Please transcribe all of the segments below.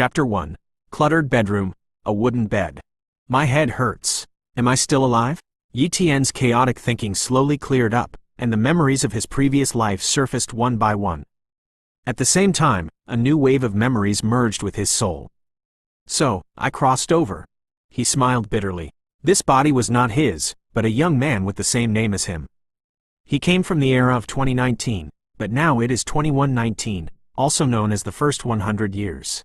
Chapter 1. Cluttered Bedroom, a Wooden Bed. My head hurts. Am I still alive? Yi Tian's chaotic thinking slowly cleared up, and the memories of his previous life surfaced one by one. At the same time, a new wave of memories merged with his soul. So, I crossed over. He smiled bitterly. This body was not his, but a young man with the same name as him. He came from the era of 2019, but now it is 2119, also known as the first 100 years.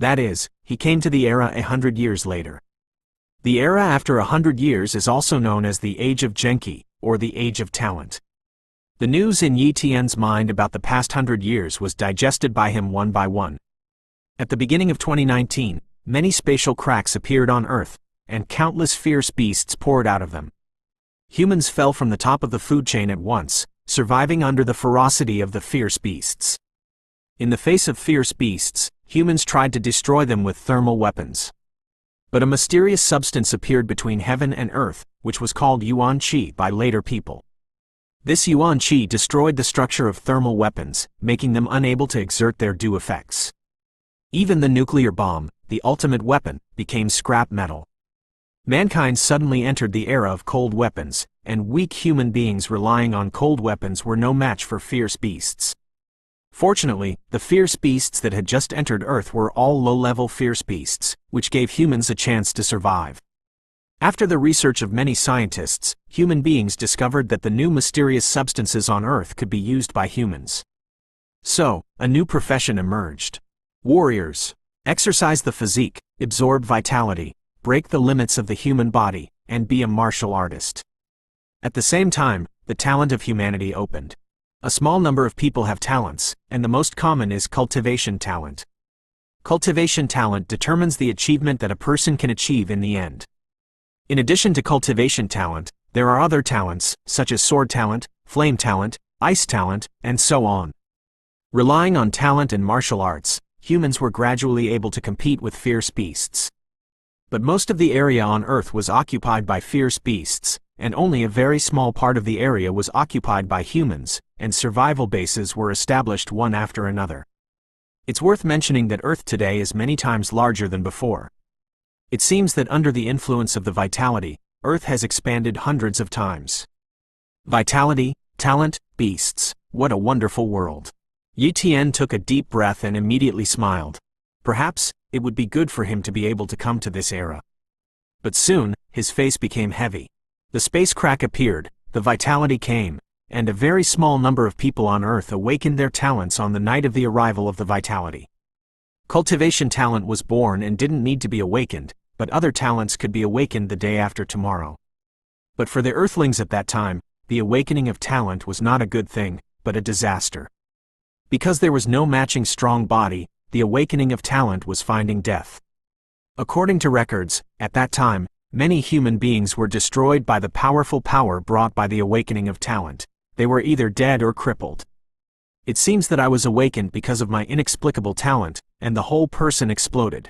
That is, he came to the era 100 years later. The era after 100 years is also known as the Age of Genki, or the Age of Talent. The news in Yi Tian's mind about the past 100 years was digested by him one by one. At the beginning of 2019, many spatial cracks appeared on Earth, and countless fierce beasts poured out of them. Humans fell from the top of the food chain at once, surviving under the ferocity of the fierce beasts. In the face of fierce beasts, humans tried to destroy them with thermal weapons. But a mysterious substance appeared between heaven and earth, which was called Yuan Qi by later people. This Yuan Qi destroyed the structure of thermal weapons, making them unable to exert their due effects. Even the nuclear bomb, the ultimate weapon, became scrap metal. Mankind suddenly entered the era of cold weapons, and weak human beings relying on cold weapons were no match for fierce beasts. Fortunately, the fierce beasts that had just entered Earth were all low-level fierce beasts, which gave humans a chance to survive. After the research of many scientists, human beings discovered that the new mysterious substances on Earth could be used by humans. So, a new profession emerged. Warriors. Exercise the physique, absorb vitality, break the limits of the human body, and be a martial artist. At the same time, the talent of humanity opened. A small number of people have talents, and the most common is cultivation talent. Cultivation talent determines the achievement that a person can achieve in the end. In addition to cultivation talent, there are other talents, such as sword talent, flame talent, ice talent, and so on. Relying on talent and martial arts, humans were gradually able to compete with fierce beasts. But most of the area on Earth was occupied by fierce beasts, and only a very small part of the area was occupied by humans, and survival bases were established one after another. It's worth mentioning that Earth today is many times larger than before. It seems that under the influence of the vitality, Earth has expanded hundreds of times. Vitality, talent, beasts, what a wonderful world. Yi Tian took a deep breath and immediately smiled. Perhaps, it would be good for him to be able to come to this era. But soon, his face became heavy. The space crack appeared, the vitality came, and a very small number of people on Earth awakened their talents on the night of the arrival of the vitality. Cultivation talent was born and didn't need to be awakened, but other talents could be awakened the day after tomorrow. But for the Earthlings at that time, the awakening of talent was not a good thing, but a disaster. Because there was no matching strong body, the awakening of talent was finding death. According to records, at that time, many human beings were destroyed by the powerful power brought by the awakening of talent. They were either dead or crippled. It seems that I was awakened because of my inexplicable talent, and the whole person exploded.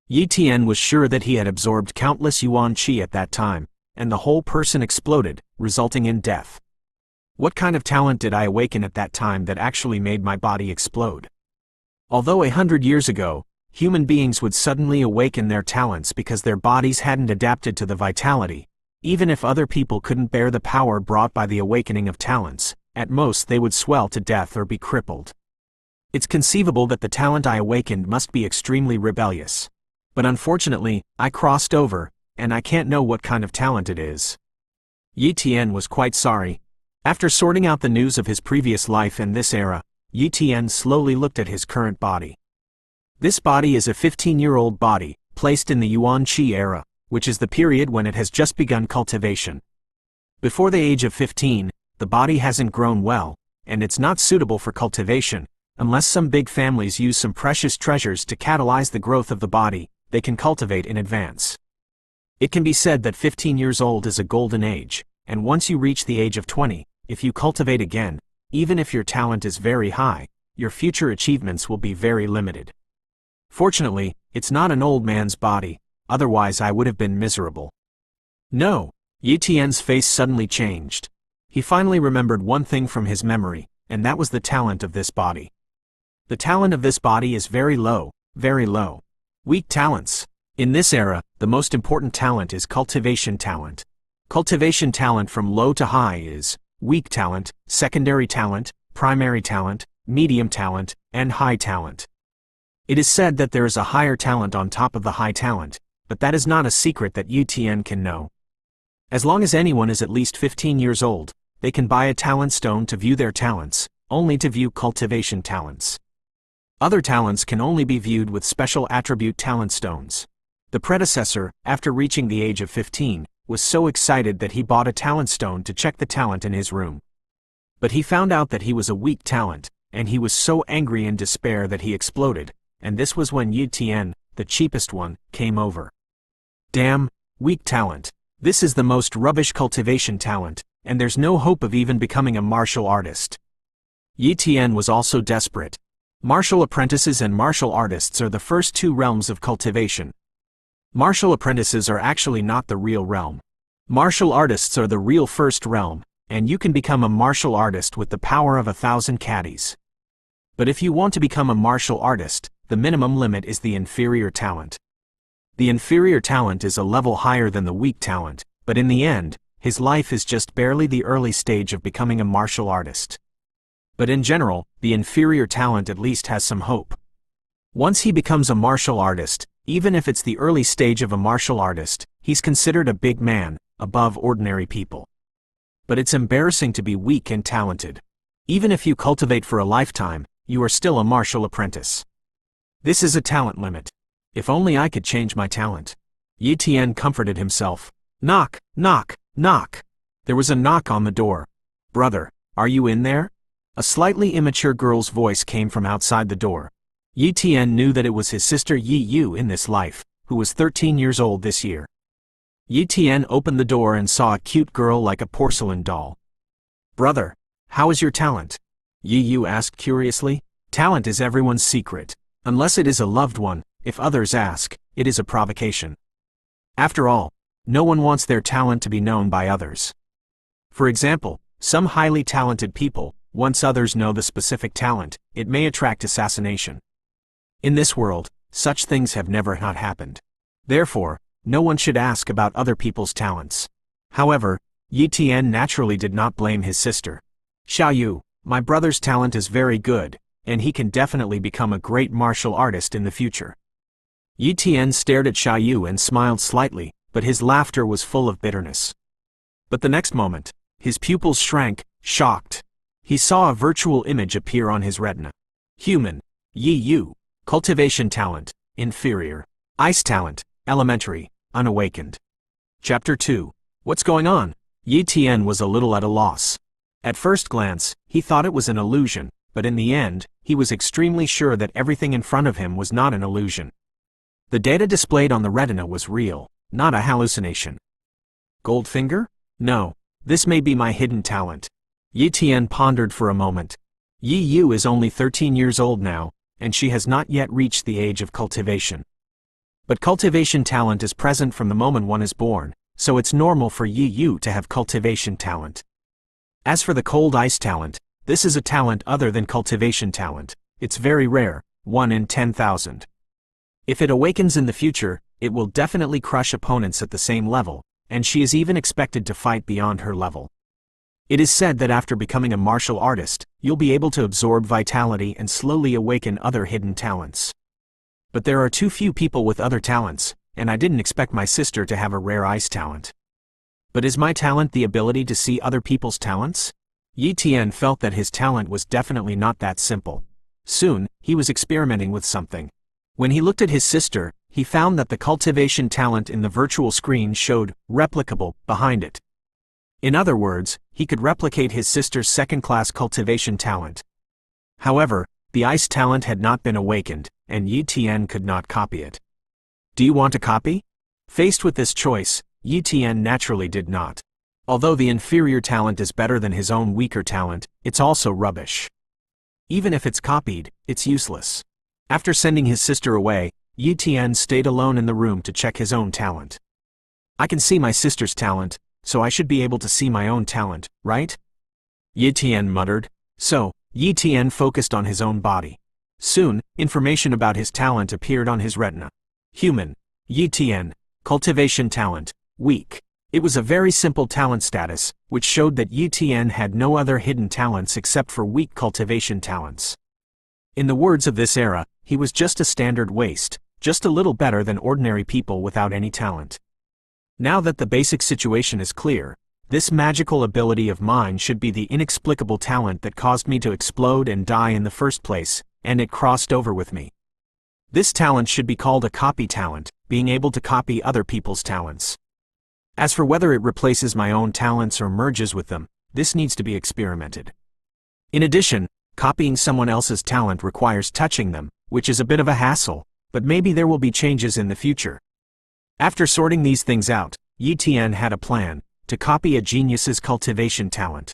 Yi Tian was sure that he had absorbed countless Yuan Qi at that time, and the whole person exploded, resulting in death. What kind of talent did I awaken at that time that actually made my body explode? Although 100 years ago, human beings would suddenly awaken their talents because their bodies hadn't adapted to the vitality. Even if other people couldn't bear the power brought by the awakening of talents, at most they would swell to death or be crippled. It's conceivable that the talent I awakened must be extremely rebellious. But unfortunately, I crossed over, and I can't know what kind of talent it is. Yi Tian was quite sorry. After sorting out the news of his previous life and this era, Yi Tian slowly looked at his current body. This body is a 15-year-old body, placed in the Yuan Qi era, which is the period when it has just begun cultivation. Before the age of 15, the body hasn't grown well, and it's not suitable for cultivation. Unless some big families use some precious treasures to catalyze the growth of the body, they can cultivate in advance. It can be said that 15 years old is a golden age, and once you reach the age of 20, if you cultivate again, even if your talent is very high, your future achievements will be very limited. Fortunately, it's not an old man's body, otherwise I would have been miserable. No, Yi Tian's face suddenly changed. He finally remembered one thing from his memory, and that was the talent of this body. The talent of this body is very low, very low. Weak talents. In this era, the most important talent is cultivation talent. Cultivation talent from low to high is weak talent, secondary talent, primary talent, medium talent, and high talent. It is said that there is a higher talent on top of the high talent, but that is not a secret that UTN can know. As long as anyone is at least 15 years old, they can buy a talent stone to view their talents, only to view cultivation talents. Other talents can only be viewed with special attribute talent stones. The predecessor, after reaching the age of 15, was so excited that he bought a talent stone to check the talent in his room. But he found out that he was a weak talent, and he was so angry in despair that he exploded, and this was when UTN, the cheapest one, came over. Damn, weak talent. This is the most rubbish cultivation talent, and there's no hope of even becoming a martial artist. UTN was also desperate. Martial apprentices and martial artists are the first two realms of cultivation. Martial apprentices are actually not the real realm. Martial artists are the real first realm, and you can become a martial artist with the power of 1,000 caddies. But if you want to become a martial artist, the minimum limit is the inferior talent. The inferior talent is a level higher than the weak talent, but in the end, his life is just barely the early stage of becoming a martial artist. But in general, the inferior talent at least has some hope. Once he becomes a martial artist, even if it's the early stage of a martial artist, he's considered a big man, above ordinary people. But it's embarrassing to be weak and talented. Even if you cultivate for a lifetime, you are still a martial apprentice. This is a talent limit. If only I could change my talent. UTN comforted himself. Knock, knock, knock. There was a knock on the door. Brother, are you in there? A slightly immature girl's voice came from outside the door. UTN knew that it was his sister Yi Yu in this life, who was 13 years old this year. UTN opened the door and saw a cute girl like a porcelain doll. Brother, how is your talent? Yi Yu asked curiously. Talent is everyone's secret. Unless it is a loved one, if others ask, it is a provocation. After all, no one wants their talent to be known by others. For example, some highly talented people, once others know the specific talent, it may attract assassination. In this world, such things have never not happened. Therefore, no one should ask about other people's talents. However, UTN naturally did not blame his sister. Xiaoyu, my brother's talent is very good, and he can definitely become a great martial artist in the future. UTN stared at Xiaoyu and smiled slightly, but his laughter was full of bitterness. But the next moment, his pupils shrank, shocked. He saw a virtual image appear on his retina. Human, Yi Yu. Cultivation talent, inferior. Ice talent, elementary, unawakened. Chapter 2. What's going on? UTN was a little at a loss. At first glance, he thought it was an illusion, but in the end, he was extremely sure that everything in front of him was not an illusion. The data displayed on the retina was real, not a hallucination. Goldfinger? No, this may be my hidden talent. UTN pondered for a moment. Yi Yu is only 13 years old now, and she has not yet reached the age of cultivation. But cultivation talent is present from the moment one is born, so it's normal for Yi Yu to have cultivation talent. As for the cold ice talent, this is a talent other than cultivation talent. It's very rare, 1 in 10,000. If it awakens in the future, it will definitely crush opponents at the same level, and she is even expected to fight beyond her level. It is said that after becoming a martial artist, you'll be able to absorb vitality and slowly awaken other hidden talents. But there are too few people with other talents, and I didn't expect my sister to have a rare ice talent. But is my talent the ability to see other people's talents? UTN felt that his talent was definitely not that simple. Soon, he was experimenting with something. When he looked at his sister, he found that the cultivation talent in the virtual screen showed replicable behind it. In other words, he could replicate his sister's second-class cultivation talent. However, the ice talent had not been awakened, and UTN could not copy it. Do you want to copy? Faced with this choice, UTN naturally did not. Although the inferior talent is better than his own weaker talent, it's also rubbish. Even if it's copied, it's useless. After sending his sister away, UTN stayed alone in the room to check his own talent. I can see my sister's talent, so I should be able to see my own talent, right? UTN muttered. So, UTN focused on his own body. Soon, information about his talent appeared on his retina. Human. Yi Tian. Cultivation talent. Weak. It was a very simple talent status, which showed that Yi Tian had no other hidden talents except for weak cultivation talents. In the words of this era, he was just a standard waste, just a little better than ordinary people without any talent. Now that the basic situation is clear, this magical ability of mine should be the inexplicable talent that caused me to explode and die in the first place, and it crossed over with me. This talent should be called a copy talent, being able to copy other people's talents. As for whether it replaces my own talents or merges with them, this needs to be experimented. In addition, copying someone else's talent requires touching them, which is a bit of a hassle, but maybe there will be changes in the future. After sorting these things out, Yi Tian had a plan to copy a genius's cultivation talent.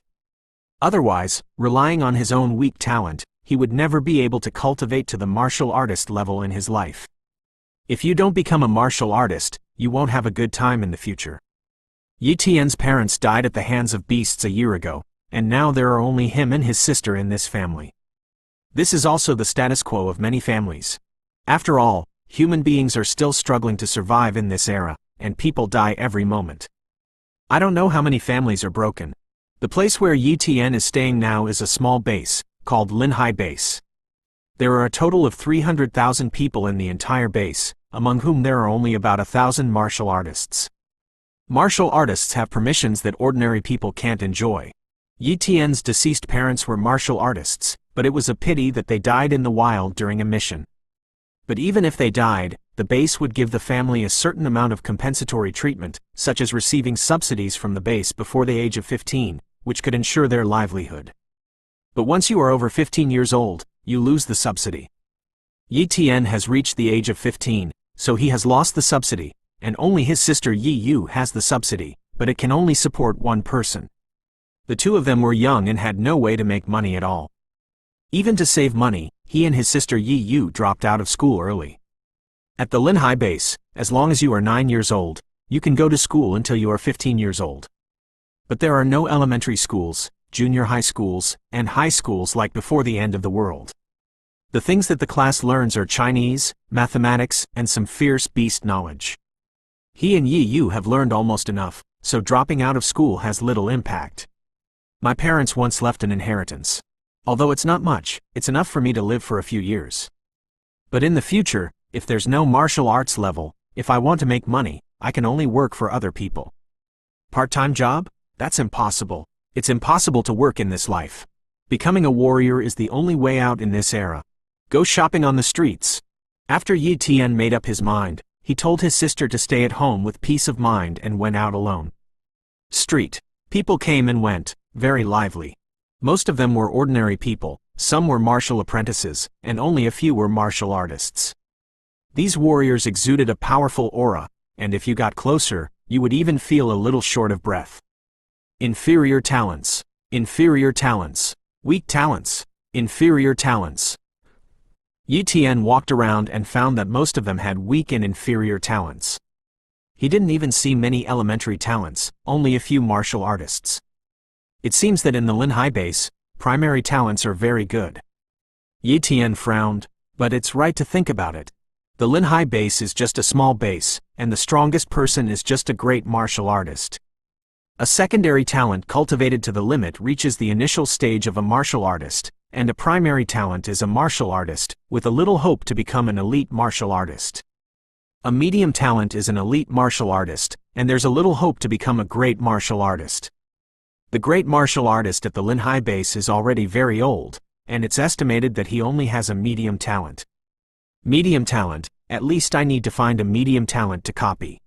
Otherwise, relying on his own weak talent, he would never be able to cultivate to the martial artist level in his life. If you don't become a martial artist, you won't have a good time in the future. Yi Tian's parents died at the hands of beasts a year ago, and now there are only him and his sister in this family. This is also the status quo of many families. After all, human beings are still struggling to survive in this era, and people die every moment. I don't know how many families are broken. The place where Yi Tian is staying now is a small base, called Linhai Base. There are a total of 300,000 people in the entire base, among whom there are only about 1,000 martial artists. Martial artists have permissions that ordinary people can't enjoy. Yi Tian's deceased parents were martial artists, but it was a pity that they died in the wild during a mission. But even if they died, the base would give the family a certain amount of compensatory treatment, such as receiving subsidies from the base before the age of 15, which could ensure their livelihood. But once you are over 15 years old, you lose the subsidy. Yi Tian has reached the age of 15, so he has lost the subsidy, and only his sister Yi Yu has the subsidy, but it can only support one person. The two of them were young and had no way to make money at all. Even to save money, he and his sister Yi Yu dropped out of school early. At the Linhai base, as long as you are 9 years old, you can go to school until you are 15 years old. But there are no elementary schools, junior high schools, and high schools like before the end of the world. The things that the class learns are Chinese, mathematics, and some fierce beast knowledge. He and Yi Yu have learned almost enough, so dropping out of school has little impact. My parents once left an inheritance. Although it's not much, it's enough for me to live for a few years. But in the future, if there's no martial arts level, if I want to make money, I can only work for other people. Part-time job? That's impossible. It's impossible to work in this life. Becoming a warrior is the only way out in this era. Go shopping on the streets. After Yi Tian made up his mind, he told his sister to stay at home with peace of mind and went out alone. Street. People came and went, very lively. Most of them were ordinary people, some were martial apprentices, and only a few were martial artists. These warriors exuded a powerful aura, and if you got closer, you would even feel a little short of breath. Inferior talents. Inferior talents. Weak talents. Inferior talents. Yi Tian walked around and found that most of them had weak and inferior talents. He didn't even see many elementary talents, only a few martial artists. It seems that in the Linhai base, primary talents are very good. Yi Tian frowned, but it's right to think about it. The Linhai base is just a small base, and the strongest person is just a great martial artist. A secondary talent cultivated to the limit reaches the initial stage of a martial artist, and a primary talent is a martial artist, with a little hope to become an elite martial artist. A medium talent is an elite martial artist, and there's a little hope to become a great martial artist. The great martial artist at the Linhai base is already very old, and it's estimated that he only has a medium talent. Medium talent, at least I need to find a medium talent to copy.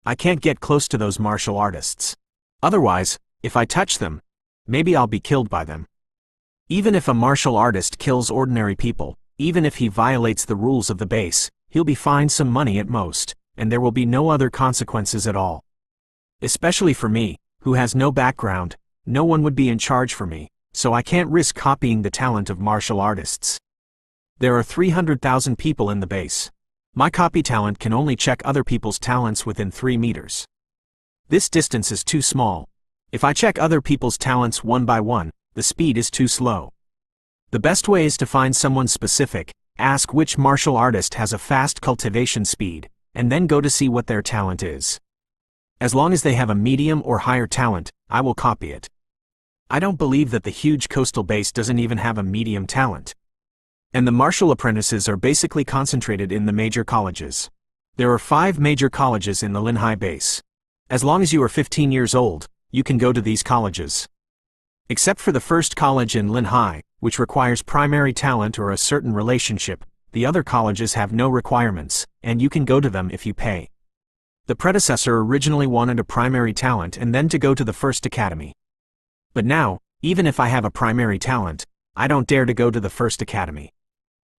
I can't get close to those martial artists. Otherwise, if I touch them, maybe I'll be killed by them. Even if a martial artist kills ordinary people, even if he violates the rules of the base, he'll be fined some money at most, and there will be no other consequences at all. Especially for me, who has no background, no one would be in charge for me, so I can't risk copying the talent of martial artists. There are 300,000 people in the base. My copy talent can only check other people's talents within 3 meters. This distance is too small. If I check other people's talents one by one, the speed is too slow. The best way is to find someone specific, ask which martial artist has a fast cultivation speed, and then go to see what their talent is. As long as they have a medium or higher talent, I will copy it. I don't believe that the huge coastal base doesn't even have a medium talent. And the martial apprentices are basically concentrated in the major colleges. There are 5 major colleges in the Linhai base. As long as you are 15 years old, you can go to these colleges. Except for the first college in Linhai, which requires primary talent or a certain relationship, the other colleges have no requirements, and you can go to them if you pay. The predecessor originally wanted a primary talent and then to go to the first academy. But now, even if I have a primary talent, I don't dare to go to the first academy.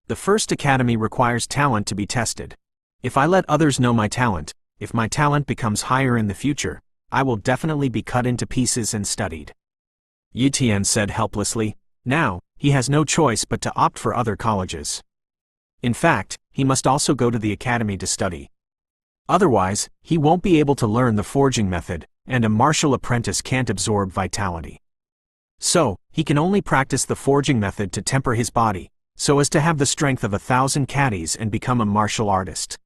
The first academy requires talent to be tested. If I let others know my talent, if my talent becomes higher in the future, I will definitely be cut into pieces and studied. Yi Tian said helplessly. Now, he has no choice but to opt for other colleges. In fact, he must also go to the academy to study. Otherwise, he won't be able to learn the forging method, and a martial apprentice can't absorb vitality. So, he can only practice the forging method to temper his body, so as to have the strength of 1,000 caddies and become a martial artist.